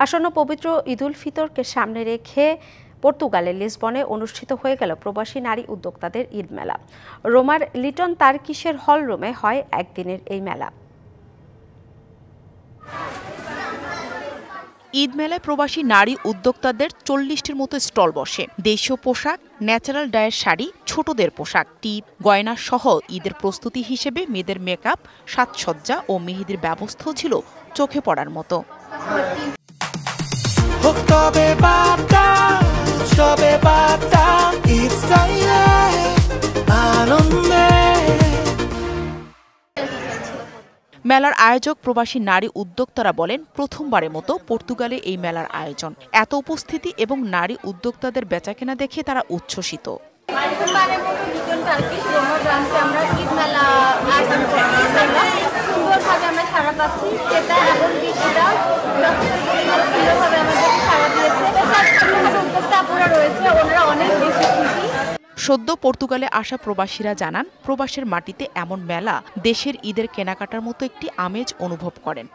আসন্ন পবিত্র ঈদুল ফিতরকে সামনে রেখে পর্তুগালের লিসবনে অনুষ্ঠিত হয়ে গেল প্রবাসী নারী উদ্যোক্তাদের ঈদ মেলা। রোমার লিটন তারকিসের হল রুমে হয় একদিনের এই মেলা। ঈদ মেলায় প্রবাসী নারী উদ্যোক্তাদের 40টির মতো স্টল বসে। দেশীয় পোশাক, ন্যাচারাল ডায়ের শাড়ি, ছোটদের পোশাক, টিপ, গয়না সহ ঈদের প্রস্তুতি হিসেবে মেয়েদের মেকআপ, সাজসজ্জা ও মেহেদির ব্যবস্থাও ছিল চোখে পড়ার মতো। মেলার আয়োজক প্রবাসী নারী উদ্যোক্তারা বলেন, প্রথমবারের মতো পর্তুগালে এই মেলার আয়োজন। এত উপস্থিতি এবং নারী উদ্যোক্তাদের বেচাকেনা দেখে তারা উচ্ছ্বসিত। সদ্য পর্তুগালে আসা প্রবাসীরা জানান, প্রবাসের মাটিতে এমন মেলা দেশের ঈদের কেনাকাটার মতো একটি আমেজ অনুভব করেন।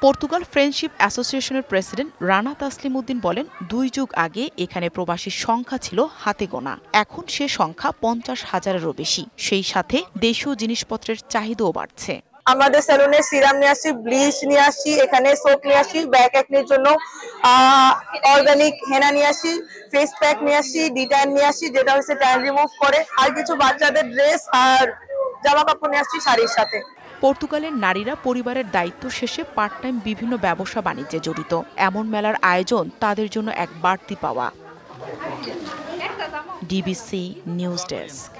পর্তুগাল ফ্রেন্ডশিপ অ্যাসোসিয়েশনের প্রেসিডেন্ট রানা তাসলিম উদ্দিন বলেন, 2 যুগ আগে এখানে প্রবাসীর সংখ্যা ছিল হাতে গোনা। এখন সে সংখ্যা 50,000-এরও বেশি। সেই সাথে দেশীয় জিনিসপত্রের চাহিদাও বাড়ছে। আমাদের সেলুনে সিরাম নিয়ে আসি, ব্লিচ নিয়ে আসি, এখানে সোপ নিয়ে আসি, ব্যাক একনির জন্য অর্গানিক হেনা নিয়ে আসি, ফেস প্যাক নিয়ে আসি, ডিটাইন নিয়ে আসি যেটা হচ্ছে ট্যান রিমুভ করে, আর কিছু বাচ্চাদের ড্রেস আর জামা কাপড় নিয়ে আসছি শাড়ির সাথে। পর্তুগালের নারীরা পরিবারের দায়িত্ব শেষে পার্ট টাইম বিভিন্ন ব্যবসা বাণিজ্যে জড়িত। এমন মেলার আয়োজন তাদের জন্য এক বাড়তি পাওয়া। DBC news desk.